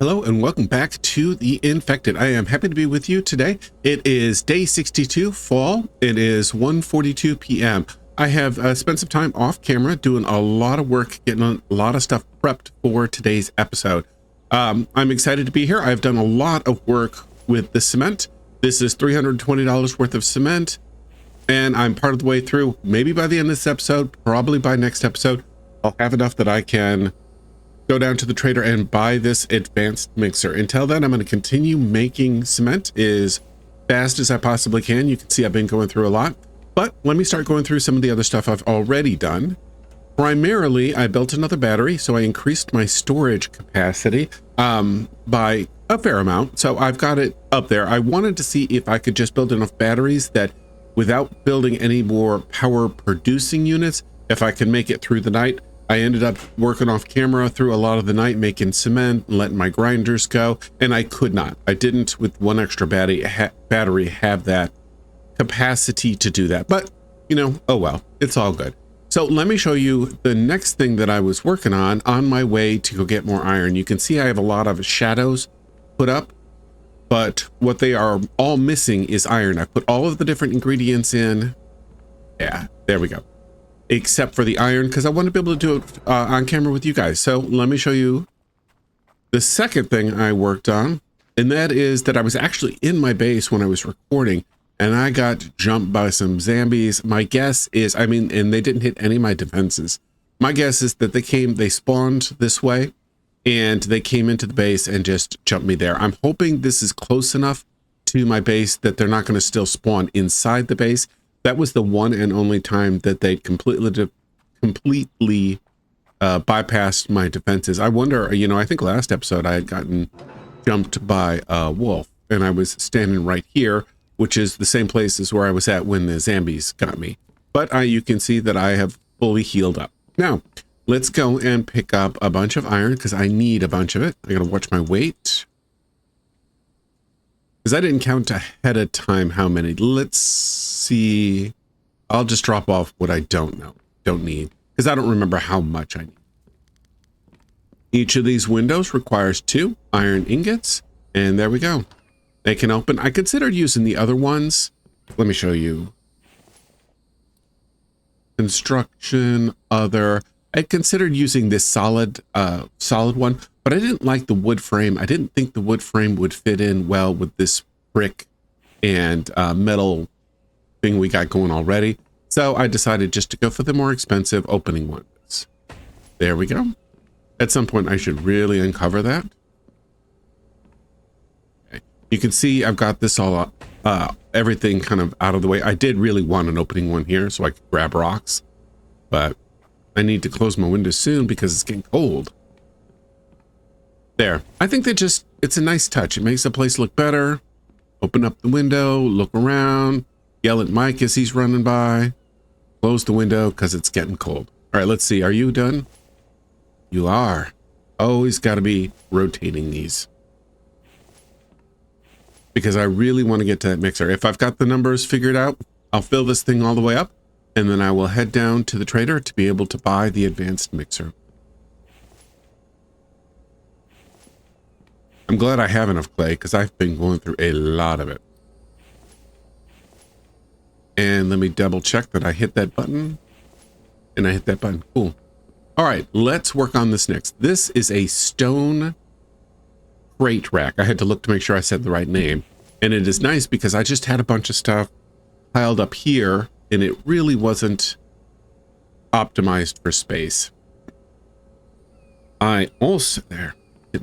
Hello and welcome back to The Infected. I am happy to be with you today. It is day 62, fall. It is 1:42 p.m. I have spent some time off camera doing a lot of work, getting a lot of stuff prepped for today's episode. I'm excited to be here. I've done a lot of work with the cement. This is $320 worth of cement, and I'm part of the way through. Maybe by the end of this episode, probably by next episode, I'll have enough that I can go down to the trader and buy this advanced mixer. Until then, I'm going to continue making cement as fast as I possibly can. You can see I've been going through a lot, but let me start going through some of the other stuff I've already done. Primarily, I built another battery, so I increased my storage capacity by a fair amount. So I've got it up there. I wanted to see if I could just build enough batteries that without building any more power producing units, if I can make it through the night. I ended up working off camera through a lot of the night, making cement, letting my grinders go, and I could not. I didn't, with one extra battery, have that capacity to do that. But, you know, oh well, it's all good. So let me show you the next thing that I was working on my way to go get more iron. You can see I have a lot of shadows put up, but what they are all missing is iron. I put all of the different ingredients in. Yeah, there we go. Except for the iron, because I want to be able to do it on camera with you guys. So let me show you the second thing I worked on, and that is that I was actually in my base when I was recording, and I got jumped by some zombies. My guess is, I mean, and they didn't hit any of my defenses. My guess is that they spawned this way, and they came into the base and just jumped me there. I'm hoping this is close enough to my base that they're not going to still spawn inside the base. That was the one and only time that they completely bypassed my defenses. I wonder, you know, I think last episode I had gotten jumped by a wolf, and I was standing right here, which is the same place as where I was at when the zombies got me. But you can see that I have fully healed up. Now, let's go and pick up a bunch of iron, because I need a bunch of it. I gotta watch my weight, because I didn't count ahead of time how many. Let's see. I'll just drop off what I don't need, because I don't remember how much I need. Each of these windows requires 2 iron ingots, and there we go. They can open. I considered using the other ones. Let me show you. Construction, other. I considered using this solid one, but I didn't like the wood frame. I didn't think the wood frame would fit in well with this brick and metal thing we got going already. So I decided just to go for the more expensive opening ones. There we go. At some point, I should really uncover that. Okay. You can see I've got this all up, everything kind of out of the way. I did really want an opening one here so I could grab rocks, but I need to close my windows soon because it's getting cold. There. I think that it's a nice touch. It makes the place look better. Open up the window, look around, yell at Mike as he's running by, close the window because it's getting cold. All right, let's see. Are you done? You are. Always got to be rotating these, because I really want to get to that mixer. If I've got the numbers figured out, I'll fill this thing all the way up, and then I will head down to the trader to be able to buy the advanced mixer. I'm glad I have enough clay, because I've been going through a lot of it. And let me double check that I hit that button. And I hit that button. Cool. All right, let's work on this next. This is a stone crate rack. I had to look to make sure I said the right name. And it is nice because I just had a bunch of stuff piled up here, and it really wasn't optimized for space. I also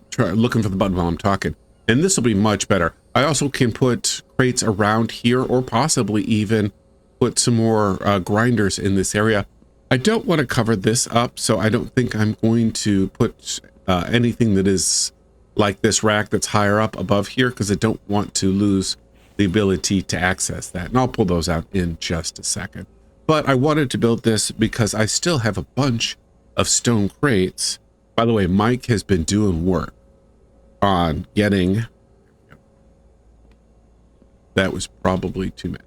try looking for the button while I'm talking, and this will be much better. I also can put crates around here, or possibly even put some more grinders in this area. I don't want to cover this up, so I don't think I'm going to put anything that is like this rack that's higher up above here, because I don't want to lose the ability to access that. And I'll pull those out in just a second. But I wanted to build this because I still have a bunch of stone crates. By the way, Mike has been doing work on getting... That was probably too many.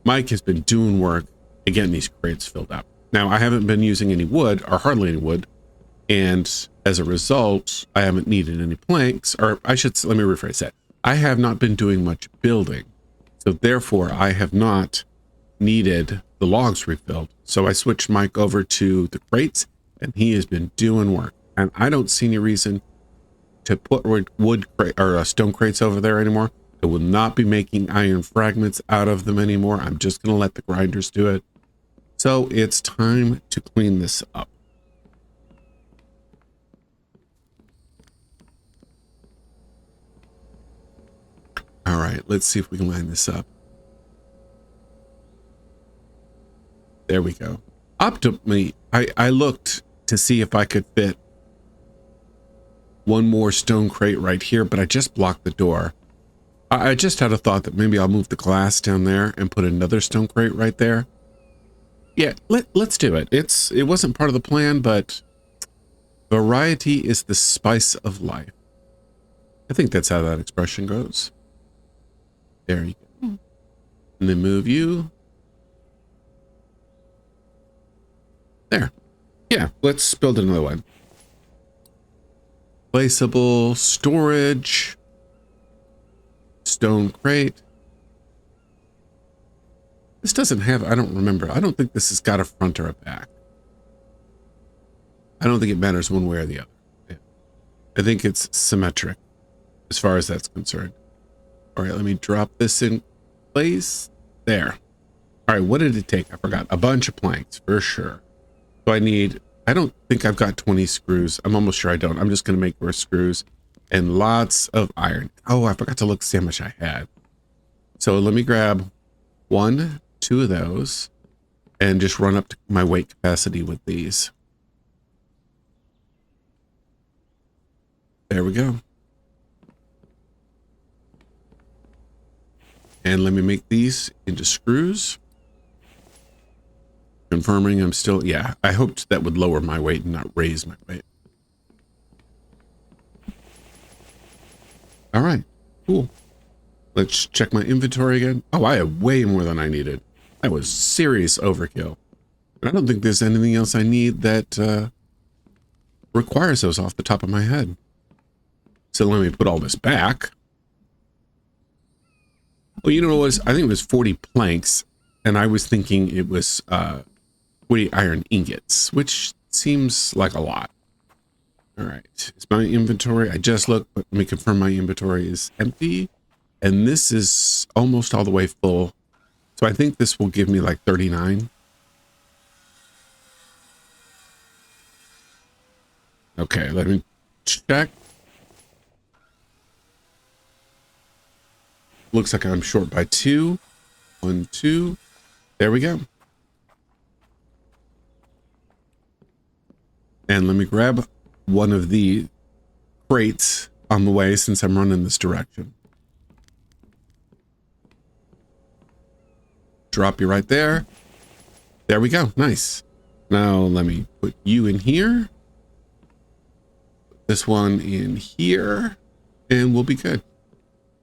Mike has been doing work and getting these crates filled up. Now, I haven't been using any wood, or hardly any wood, And as a result, I haven't needed any planks, or let me rephrase that. I have not been doing much building. So therefore, I have not needed the logs refilled. So I switched Mike over to the crates, and he has been doing work. And I don't see any reason to put wood or stone crates over there anymore. I will not be making iron fragments out of them anymore. I'm just going to let the grinders do it. So it's time to clean this up. All right, let's see if we can line this up. There we go. Optimally, I looked to see if I could fit one more stone crate right here, but I just blocked the door. I just had a thought that maybe I'll move the glass down there and put another stone crate right there. Yeah, let's do it. It wasn't part of the plan, but variety is the spice of life. I think that's how that expression goes. There you go. And then move you. There. Yeah, let's build another one. Placeable storage. Stone crate. This doesn't have, I don't remember. I don't think this has got a front or a back. I don't think it matters one way or the other. Yeah. I think it's symmetric as far as that's concerned. All right, let me drop this in place. There. All right, what did it take? I forgot. A bunch of planks for sure. So I don't think I've got 20 screws. I'm almost sure I don't. I'm just going to make more screws and lots of iron. Oh, I forgot to look, see how much I had. So let me grab 1, 2 of those and just run up to my weight capacity with these. There we go. And let me make these into screws. Confirming I'm still, yeah, I hoped that would lower my weight and not raise my weight. All right, cool. Let's check my inventory again. Oh, I have way more than I needed. That was serious overkill. And I don't think there's anything else I need that requires those off the top of my head. So let me put all this back. Well, you know what it was? I think it was 40 planks, and I was thinking it was 40 iron ingots, which seems like a lot. All right, it's my inventory. I just looked, but let me confirm my inventory is empty, and this is almost all the way full. So I think this will give me like 39. Okay, let me check. Looks like I'm short by 2. 1, 2. There we go. And let me grab one of the crates on the way since I'm running this direction. Drop you right there. There we go. Nice. Now let me put you in here. This one in here. And we'll be good.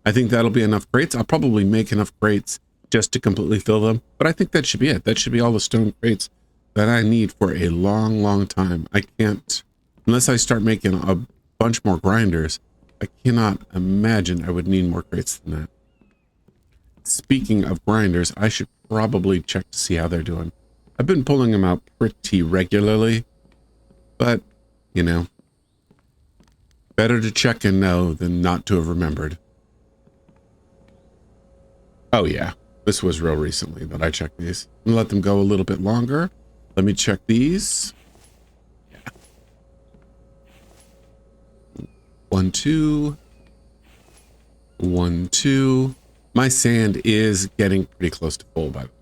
I think that'll be enough crates. I'll probably make enough crates just to completely fill them. But I think that should be it. That should be all the stone crates that I need for a long, long time. I can't, unless I start making a bunch more grinders, I cannot imagine I would need more crates than that. Speaking of grinders, I should probably check to see how they're doing. I've been pulling them out pretty regularly, but, you know, better to check and know than not to have remembered. Oh yeah, this was real recently that I checked these. I'm gonna let them go a little bit longer. Let me check these. Yeah. 1, 2. 1, 2. My sand is getting pretty close to full, by the way.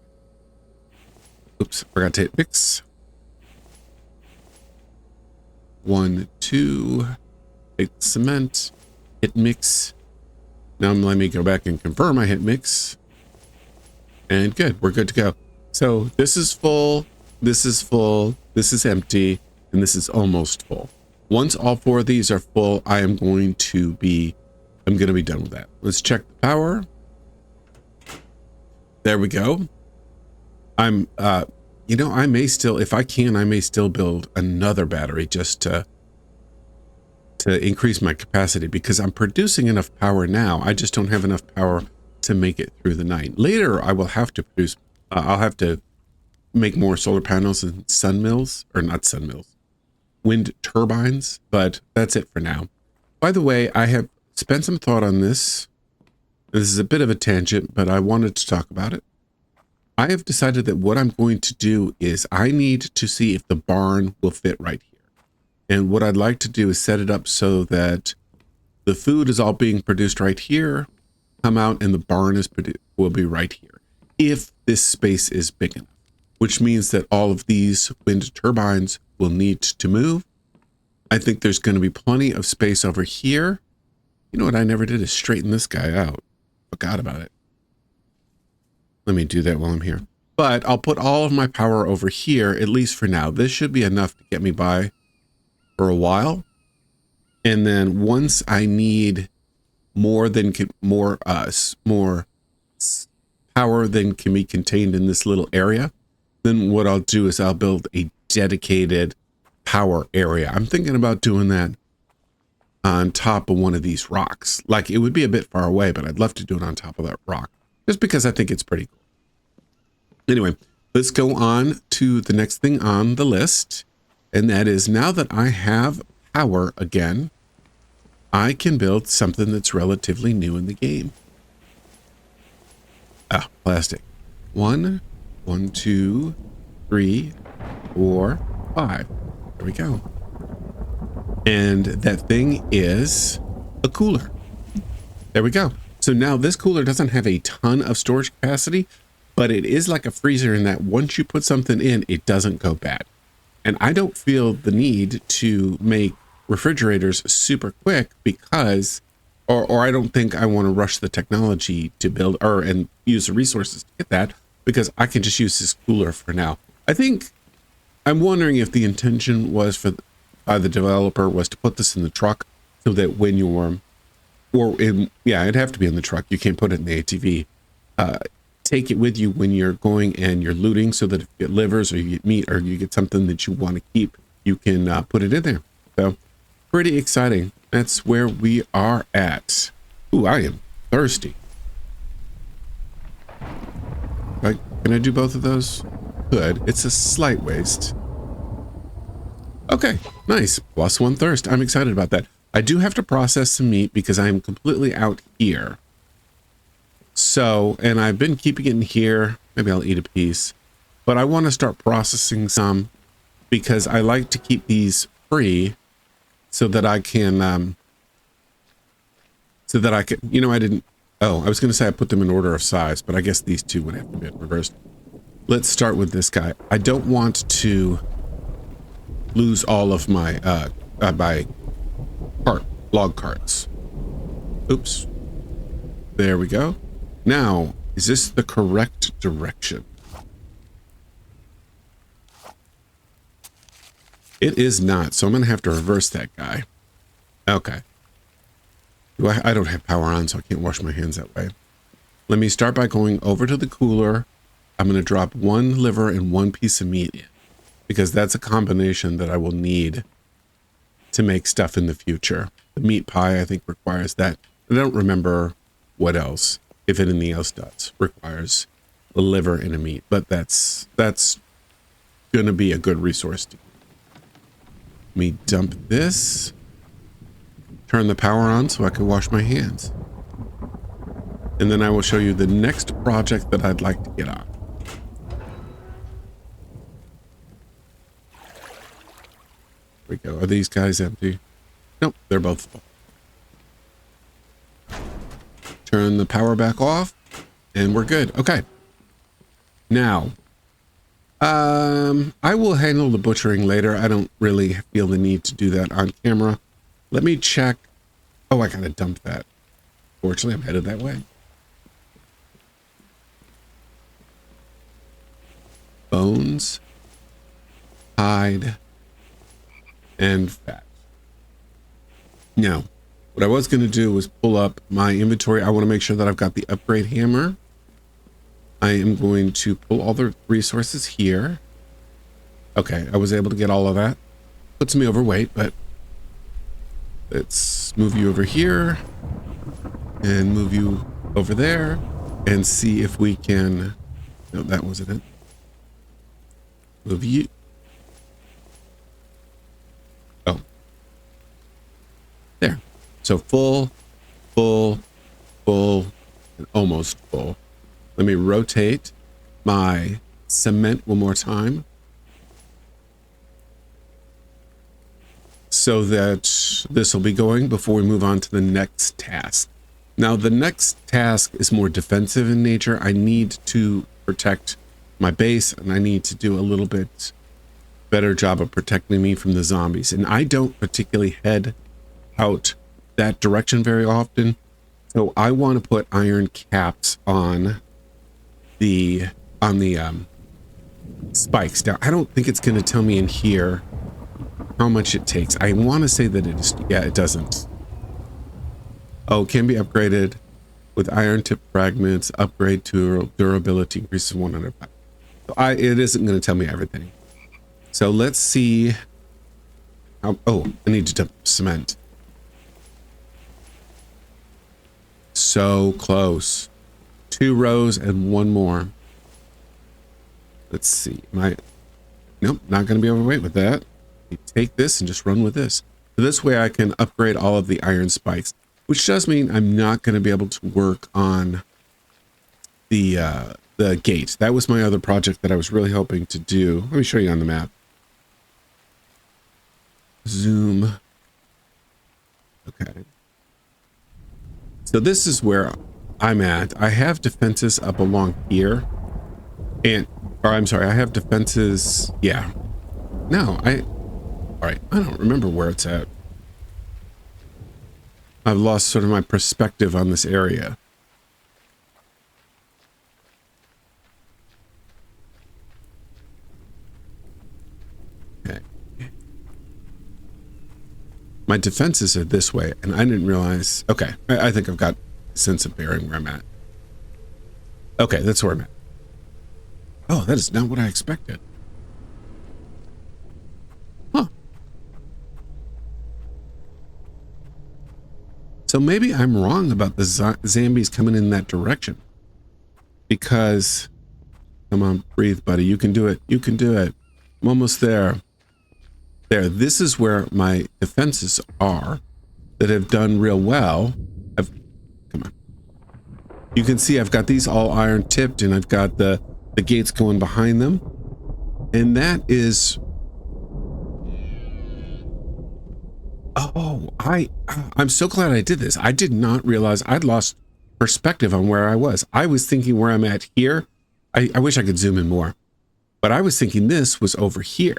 Oops, forgot to hit mix. 1, 2. Hit cement. Hit mix. Now let me go back and confirm I hit mix. And good, we're good to go. So this is full, this is full, this is empty, and this is almost full. Once all 4 of these are full, I'm going to be done with that. Let's check the power. There we go. I'm, you know, I may still, if I can, I may still build another battery just to to increase my capacity because I'm producing enough power now. I just don't have enough power to make it through the night. Later, I will have to produce, I'll have to make more solar panels and sun mills, or not sun mills, wind turbines, but that's it for now. By the way, I have spent some thought on this. This is a bit of a tangent, but I wanted to talk about it. I have decided that what I'm going to do is I need to see if the barn will fit right here. And what I'd like to do is set it up so that the food is all being produced right here, come out, and the barn will be right here. If this space is big enough, which means that all of these wind turbines will need to move. I think there's going to be plenty of space over here. You know what I never did is straighten this guy out. Forgot about it. Let me do that while I'm here. But I'll put all of my power over here, at least for now. This should be enough to get me by for a while. And then once I need more power than can be contained in this little area, then what I'll do is I'll build a dedicated power area. I'm thinking about doing that on top of one of these rocks. Like, it would be a bit far away, but I'd love to do it on top of that rock, just because I think it's pretty cool. Anyway, let's go on to the next thing on the list. And that is, now that I have power again, I can build something that's relatively new in the game. Ah, plastic. 1, 2, 3, 4, 5. There we go. And that thing is a cooler. There we go. So now this cooler doesn't have a ton of storage capacity, but it is like a freezer in that once you put something in, it doesn't go bad. And I don't feel the need to make refrigerators super quick because, or I don't think I want to rush the technology to build and use the resources to get that, because I can just use this cooler for now. I'm wondering if the intention was by the developer was to put this in the truck so that when you're, it'd have to be in the truck. You can't put it in the ATV. Take it with you when you're going and you're looting, so that if you get livers or you get meat or you get something that you want to keep, you can put it in there. So pretty exciting. That's where we are at. Ooh, I am thirsty. Can I do both of those? Good. It's a slight waste. Okay, nice. +1 thirst. I'm excited about that. I do have to process some meat because I'm completely out here. So, and I've been keeping it in here. Maybe I'll eat a piece. But I want to start processing some because I like to keep these free so that I can, I was going to say I put them in order of size, but I guess these two would have to be reversed. Let's start with this guy. I don't want to lose all of my, log carts. Oops. There we go. Now, is this the correct direction? It is not, so I'm going to have to reverse that guy. Okay. I don't have power on, so I can't wash my hands that way. Let me start by going over to the cooler. I'm going to drop 1 liver and 1 piece of meat in, because that's a combination that I will need to make stuff in the future. The meat pie, I think, requires that. I don't remember what else, if anything else does, requires a liver and a meat, but that's going to be a good resource. Let me dump this, turn the power on so I can wash my hands. And then I will show you the next project that I'd like to get on. There we go. Are these guys empty? Nope, they're both full. Turn the power back off, and we're good. Okay. Now, I will handle the butchering later. I don't really feel the need to do that on camera. Let me check. Oh, I gotta dump that. Fortunately, I'm headed that way. Bones, hide, and fat. Now, what I was going to do was pull up my inventory. I want to make sure that I've got the upgrade hammer. I am going to pull all the resources here. Okay, I was able to get all of that. Puts me overweight, but Let's move you over here and move you over there and see if we can. No, that wasn't it. Move you. Oh, there. So full, full, full, and almost full. Let me rotate my cement one more time so that this will be going before we move on to the next task. Now, the next task is more defensive in nature. I need to protect my base, and I need to do a little bit better job of protecting me from the zombies. And I don't particularly head out that direction very often. So I want to put iron caps on the spikes. Now, I don't think it's going to tell me in here how much it takes. I want to say that it is. Yeah, it doesn't. Oh, can be upgraded with iron tip fragments. Upgrade to durability increases 100. So it isn't going to tell me everything. So let's see. Oh, I need to dump cement. So close. 2 rows and 1 more. Let's see. Nope, not going to be overweight with that. You take this and just run with this. So this way I can upgrade all of the iron spikes, which does mean I'm not going to be able to work on the gate. That was my other project that I was really hoping to do. Let me show you on the map. Zoom. Okay. So this is where I'm at. I have defenses up along here. I'm sorry, I have defenses. Yeah. No, all right. I don't remember where it's at. I've lost sort of my perspective on this area. Okay. My defenses are this way, and I didn't realize. Okay, I think I've got a sense of bearing where I'm at. Okay, that's where I'm at. Oh, that is not what I expected. Huh. So maybe I'm wrong about the zombies coming in that direction. Because, come on, breathe, buddy. You can do it. You can do it. I'm almost there. There. This is where my defenses are that have done real well. Come on. You can see I've got these all iron tipped, and I've got the gates going behind them. And that is... Oh, I'm so glad I did this. I did not realize I'd lost perspective on where I was. I was thinking where I'm at here. I wish I could zoom in more. But I was thinking this was over here.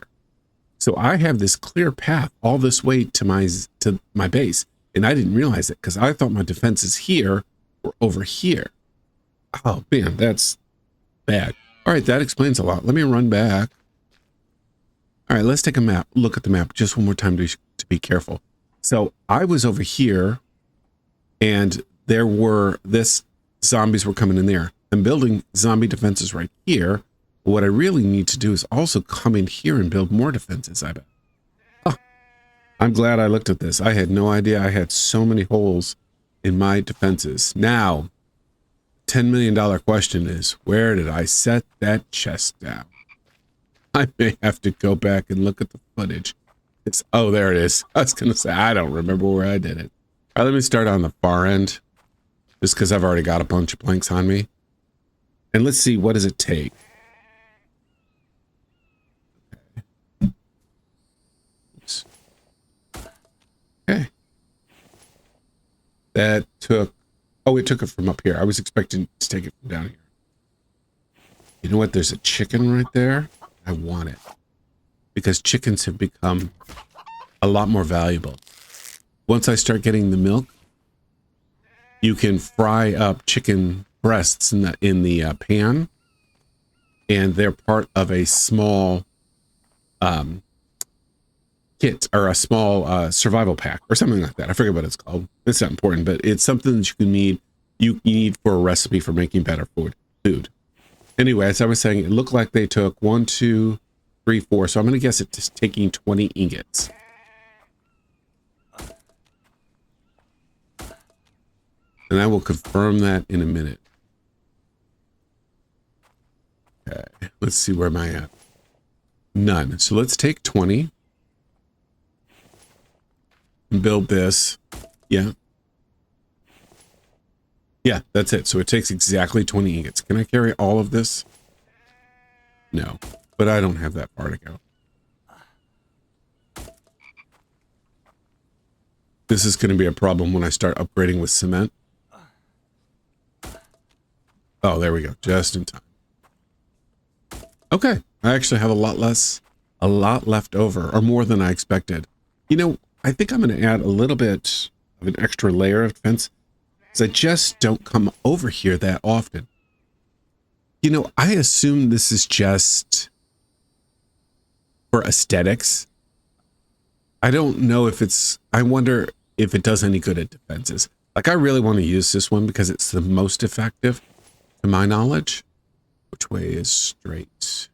So I have this clear path all this way to my base. And I didn't realize it because I thought my defenses here were over here. Oh, man, that's bad. All right, that explains a lot. Let me run back. All right, let's take a map. Look at the map just one more time to be careful. So I was over here, and zombies were coming in there. I'm building zombie defenses right here. What I really need to do is also come in here and build more defenses, I bet. Oh, I'm glad I looked at this. I had no idea I had so many holes in my defenses. Now, $10 million question is, where did I set that chest down? I may have to go back and look at the footage. Oh, there it is. I was going to say, I don't remember where I did it. All right, let me start on the far end, just because I've already got a bunch of planks on me. And let's see, what does it take? Okay. Oops. Okay. That took... Oh, it took it from up here. I was expecting to take it from down here. You know what? There's a chicken right there. I want it. Because chickens have become a lot more valuable. Once I start getting the milk, you can fry up chicken breasts in the pan. And they're part of a small kit, or a small survival pack, or something like that. I forget what it's called. It's not important, but it's something that you need for a recipe for making better food. Anyway, as I was saying, it looked like they took 1, 2, 3, 4. So I'm going to guess it's taking 20 ingots. And I will confirm that in a minute. Okay, let's see, where am I at? None. So let's take 20. And build this. Yeah. Yeah, that's it. So it takes exactly 20 ingots. Can I carry all of this? No, but I don't have that far to go. This is going to be a problem when I start upgrading with cement. Oh, there we go. Just in time. Okay. I actually have a lot left over, or more than I expected. You know, I think I'm going to add a little bit of an extra layer of defense, because I just don't come over here that often. You know, I assume this is just for aesthetics. I don't know if it's, I wonder if it does any good at defenses. Like, I really want to use this one because it's the most effective, to my knowledge. Which way is straight?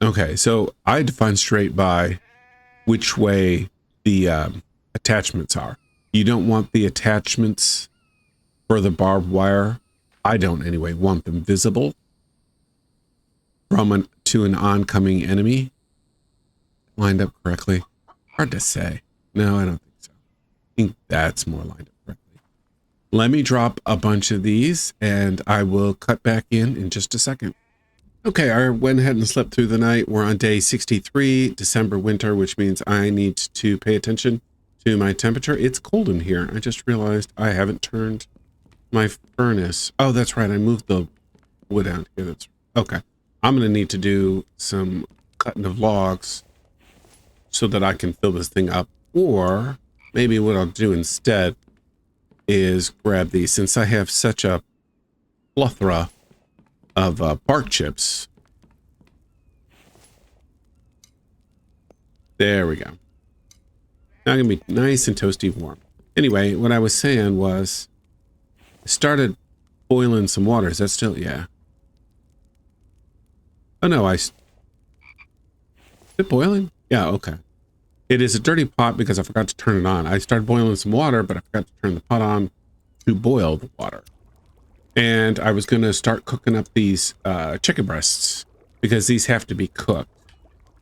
Okay, so I define straight by which way the attachments are. You don't want the attachments for the barbed wire. I don't anyway want them visible from to an oncoming enemy. Lined up correctly. Hard to say. No, I don't think so. I think that's more lined up correctly. Let me drop a bunch of these and I will cut back in just a second. Okay, I went ahead and slept through the night. We're on day 63, December winter, which means I need to pay attention to my temperature. It's cold in here. I just realized I haven't turned my furnace. Oh, that's right. I moved the wood out here. That's okay. I'm going to need to do some cutting of logs so that I can fill this thing up. Or maybe what I'll do instead is grab these. Since I have such a plethora of bark chips. There we go. Now I'm going to be nice and toasty warm. Anyway, what I was saying was I started boiling some water. Is that still? Yeah. Oh, no. Is it boiling? Yeah, okay. It is a dirty pot because I forgot to turn it on. I started boiling some water, but I forgot to turn the pot on to boil the water. And I was going to start cooking up these chicken breasts because these have to be cooked.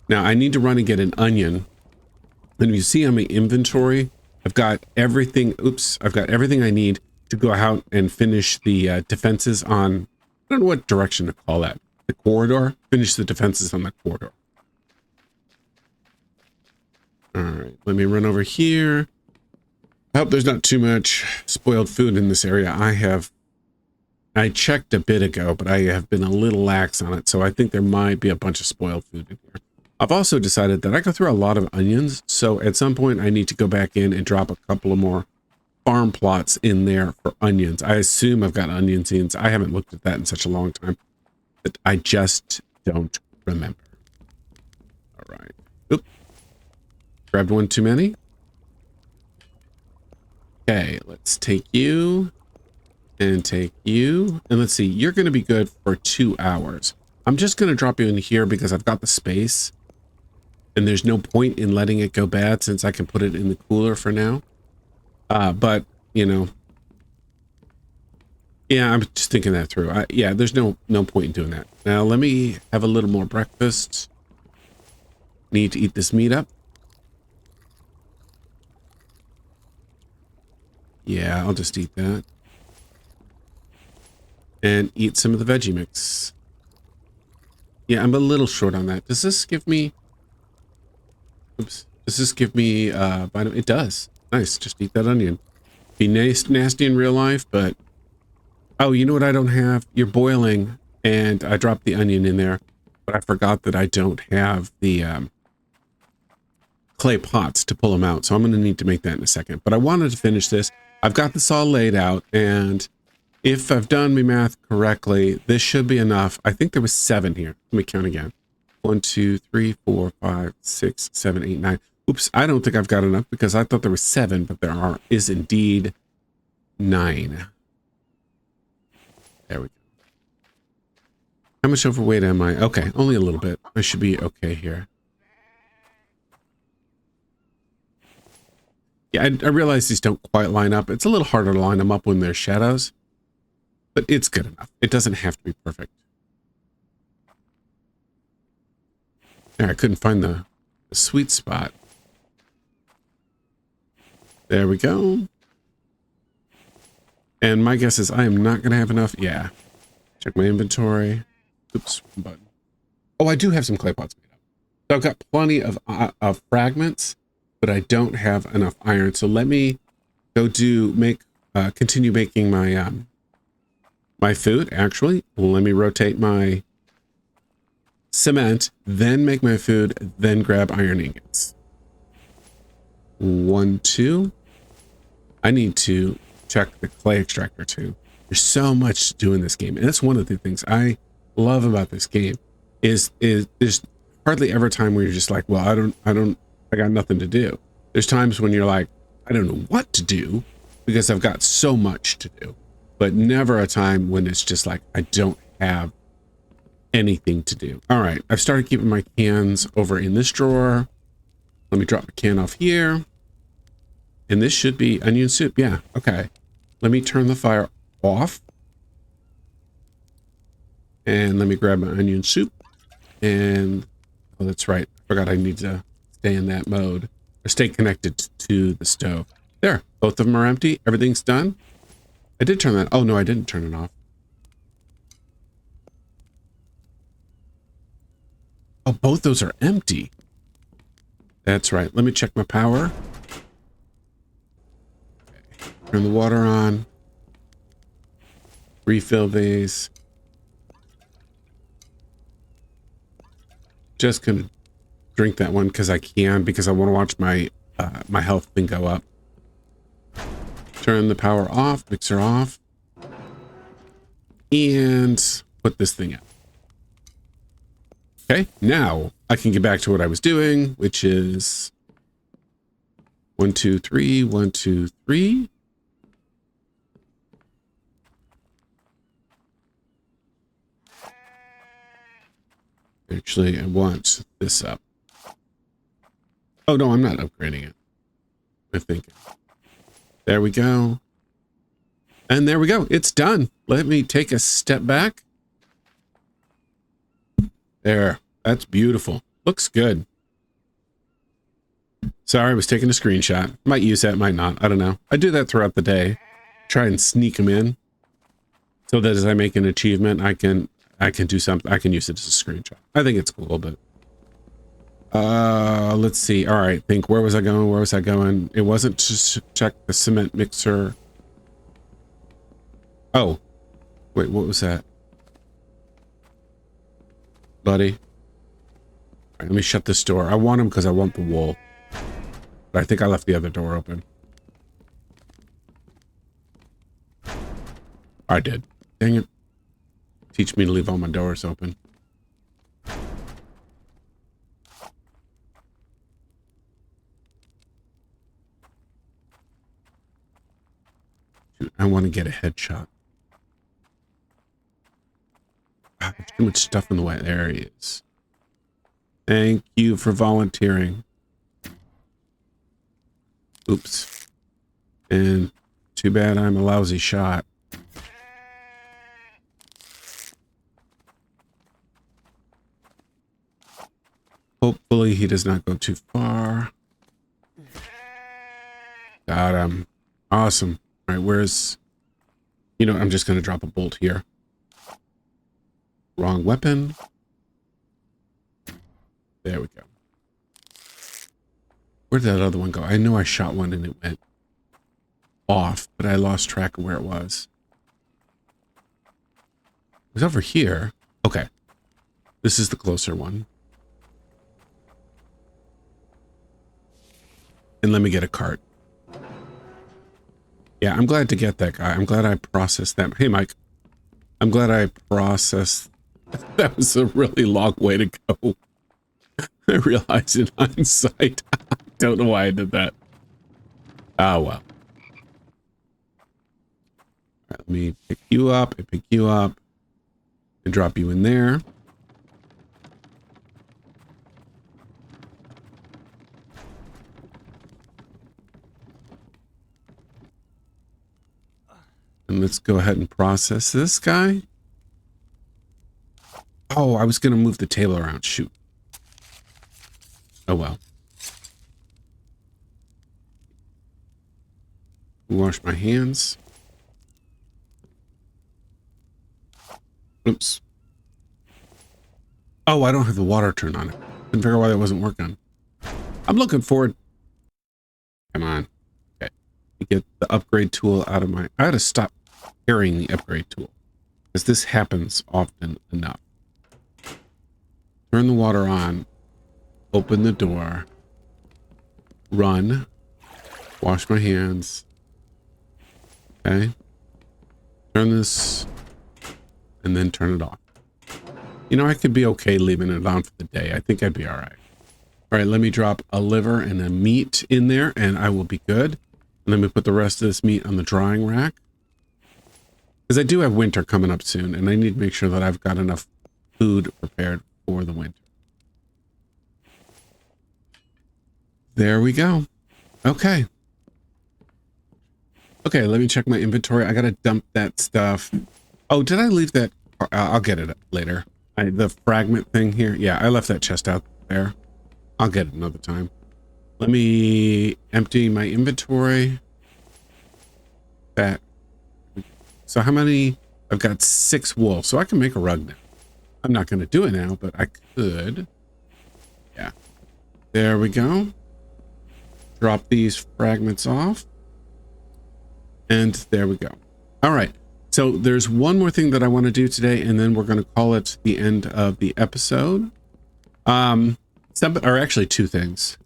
Now, I need to run and get an onion. And you see on my inventory, I've got everything. Oops, I've got everything I need to go out and finish the defenses on, I don't know what direction to call that. The corridor. Finish the defenses on the corridor. All right, let me run over here. I hope there's not too much spoiled food in this area. I checked a bit ago, but I have been a little lax on it, so I think there might be a bunch of spoiled food in here. I've also decided that I go through a lot of onions, so at some point I need to go back in and drop a couple of more farm plots in there for onions. I assume I've got onion seeds. I haven't looked at that in such a long time that I just don't remember. All right. Oop. Grabbed one too many. Okay, let's take you and take you. And let's see, you're going to be good for 2 hours. I'm just going to drop you in here because I've got the space. And there's no point in letting it go bad since I can put it in the cooler for now. But, you know, yeah, I'm just thinking that through. Yeah, there's no point in doing that. Now, let me have a little more breakfast. Need to eat this meat up. Yeah, I'll just eat that. And eat some of the veggie mix. Yeah, I'm a little short on that. Does this give me... Oops. Does this give me vitamin? It does. Nice. Just eat that onion. Be nasty in real life, but... Oh, you know what I don't have? You're boiling, and I dropped the onion in there, but I forgot that I don't have the clay pots to pull them out, so I'm going to need to make that in a second. But I wanted to finish this. I've got this all laid out, and if I've done my math correctly, this should be enough. I think there was 7 here. Let me count again. 1, 2, 3, 4, 5, 6, 7, 8, 9. Oops, I don't think I've got enough because I thought there was 7, but there is indeed 9. There we go. How much overweight am I? Okay, only a little bit. I should be okay here. Yeah, I realize these don't quite line up. It's a little harder to line them up when there's shadows, but it's good enough. It doesn't have to be perfect. Yeah, I couldn't find the sweet spot. There we go. And my guess is I am not going to have enough. Yeah. Check my inventory. Oops, button. Oh, I do have some clay pots made up. So I've got plenty of fragments, but I don't have enough iron. So let me go continue making my my food. Actually, let me rotate my cement, then make my food, then grab iron ingots. 1, 2. I need to check the clay extractor too. There's so much to do in this game, and that's one of the things I love about this game. Is there's hardly ever a time where you're just like, well, I got nothing to do. There's times when you're like, I don't know what to do because I've got so much to do, but never a time when it's just like, I don't have anything to do. All right. I've started keeping my cans over in this drawer. Let me drop the can off here. And this should be onion soup. Yeah. Okay. Let me turn the fire off. And let me grab my onion soup. And, oh, that's right. I forgot I need to stay in that mode or stay connected to the stove. There. Both of them are empty. Everything's done. I did turn that. Oh, no, I didn't turn it off. Oh, both those are empty. That's right. Let me check my power. Okay. Turn the water on. Refill these. Just gonna drink that one because I can, because I want to watch my my health thing go up. Turn the power off, mixer off, and put this thing out. Okay, now I can get back to what I was doing, which is 1, 2, 3, 1, 2, 3. Actually, I want this up. Oh, no, I'm not upgrading it. I think. There we go. And there we go. It's done. Let me take a step back. There. That's beautiful. Looks good. Sorry, I was taking a screenshot. Might use that, might not. I don't know. I do that throughout the day. Try and sneak them in so that as I make an achievement, I can do something. I can use it as a screenshot. I think it's cool, but let's see. All right, think, where was I going? Where was I going? It wasn't to check the cement mixer. Oh, wait, what was that? Buddy. All right, let me shut this door. I want him because I want the wool. But I think I left the other door open. I did. Dang it. Teach me to leave all my doors open. Dude, I want to get a headshot. God, there's too much stuff in the way. There he is. Thank you for volunteering. Oops. And too bad I'm a lousy shot. Hopefully he does not go too far. Got him. Awesome. All right, where's... You know, I'm just going to drop a bolt here. Wrong weapon. There we go. Where did that other one go? I know I shot one and it went off, but I lost track of where it was. It was over here. Okay. This is the closer one. And let me get a cart. Yeah, I'm glad to get that guy. I'm glad I processed that. Hey, Mike. I'm glad I processed. That was a really long way to go. I realized in hindsight. I don't know why I did that. Oh, well. All right, let me pick you up and pick you up and drop you in there. And let's go ahead and process this guy. Oh, I was going to move the table around. Shoot. Oh, well. Wash my hands. Oops. Oh, I don't have the water turned on it. Couldn't figure out why that wasn't working. I'm looking forward. Come on. Okay. Get the upgrade tool out of my... I had to stop carrying the upgrade tool, because this happens often enough. Turn the water on. Open the door. Run. Wash my hands. Okay. Turn this, and then turn it off. You know, I could be okay leaving it on for the day. I think I'd be all right. All right, let me drop a liver and a meat in there, and I will be good. And let me put the rest of this meat on the drying rack, because I do have winter coming up soon, and I need to make sure that I've got enough food prepared for the winter. There we go. Okay. Okay, let me check my inventory. I gotta dump that stuff. Oh, did I leave that? I'll get it later. The fragment thing here. Yeah, I left that chest out there. I'll get it another time. Let me empty my inventory. That. So how many? I've got 6 wool, so I can make a rug now. I'm not going to do it now, but I could. Yeah. There we go. Drop these fragments off. And there we go. All right. So there's one more thing that I want to do today, and then we're going to call it the end of the episode. Or actually 2 things.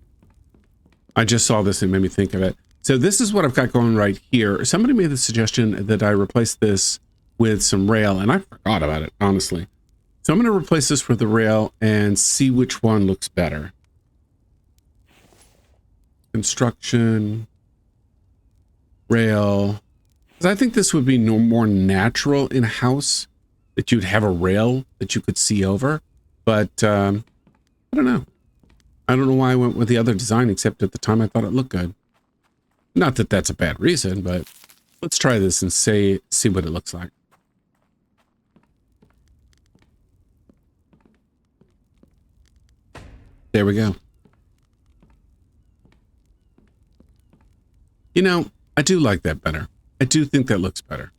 I just saw this and made me think of it. So this is what I've got going right here. Somebody made the suggestion that I replace this with some rail, and I forgot about it, honestly. So I'm going to replace this with the rail and see which one looks better. Construction, rail. I think this would be more natural in a house, that you'd have a rail that you could see over. But I don't know. I don't know why I went with the other design, except at the time I thought it looked good. Not that that's a bad reason, but let's try this and see what it looks like. There we go. You know, I do like that better. I do think that looks better.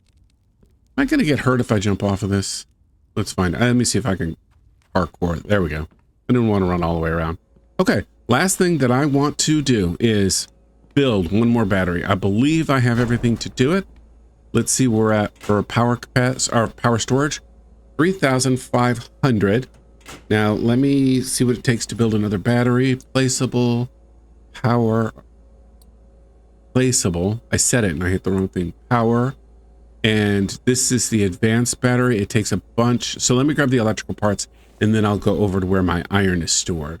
Am I going to get hurt if I jump off of this? Let's find out. Let me see if I can parkour. There we go. I didn't want to run all the way around. Okay, last thing that I want to do is build one more battery. I believe I have everything to do it. Let's see where we're at for power capacity, or power storage. 3,500. Now, let me see what it takes to build another battery. Placeable, power... Placeable. I said it and I hit the wrong thing. Power. And this is the advanced battery. It takes a bunch. So let me grab the electrical parts, and then I'll go over to where my iron is stored.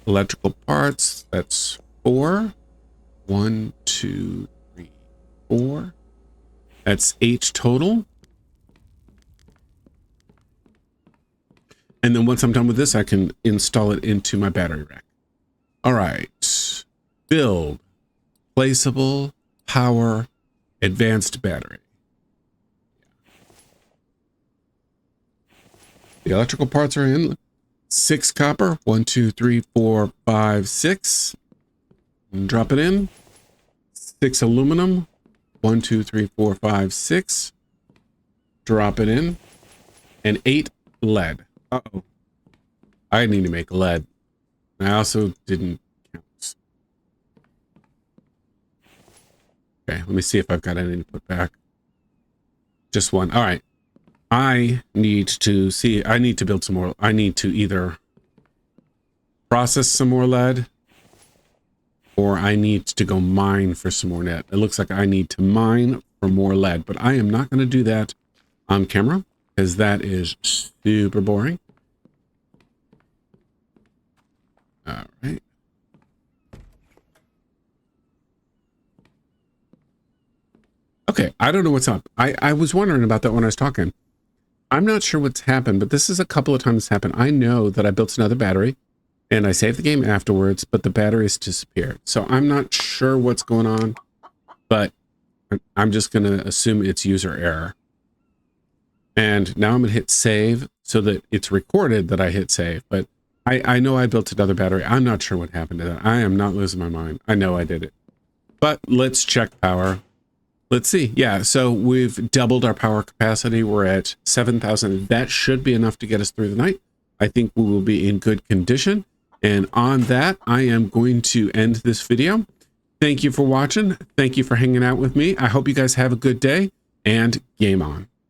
Electrical parts. That's 4. 1, 2, 3, 4. That's 8 total. And then once I'm done with this, I can install it into my battery rack. All right. Build. Placeable, power, advanced battery. The electrical parts are in. 6 copper. 1, 2, 3, 4, 5, 6. And drop it in. 6 aluminum. 1, 2, 3, 4, 5, 6. Drop it in. And 8 lead. Uh-oh. I need to make lead. I also didn't. Okay, let me see if I've got any to put back. Just 1. All right. I need to build some more. I need to either process some more lead, or I need to go mine for some more lead. It looks like I need to mine for more lead, but I am not going to do that on camera, because that is super boring. All right. Okay, I don't know what's up. I was wondering about that when I was talking. I'm not sure what's happened, but this is a couple of times happened. I know that I built another battery, and I saved the game afterwards, but the batteries disappeared. So I'm not sure what's going on, but I'm just going to assume it's user error. And now I'm going to hit save so that it's recorded that I hit save. But I know I built another battery. I'm not sure what happened to that. I am not losing my mind. I know I did it. But let's check power. Let's see. Yeah, so we've doubled our power capacity. We're at 7,000. That should be enough to get us through the night. I think we will be in good condition. And on that, I am going to end this video. Thank you for watching. Thank you for hanging out with me. I hope you guys have a good day, and game on.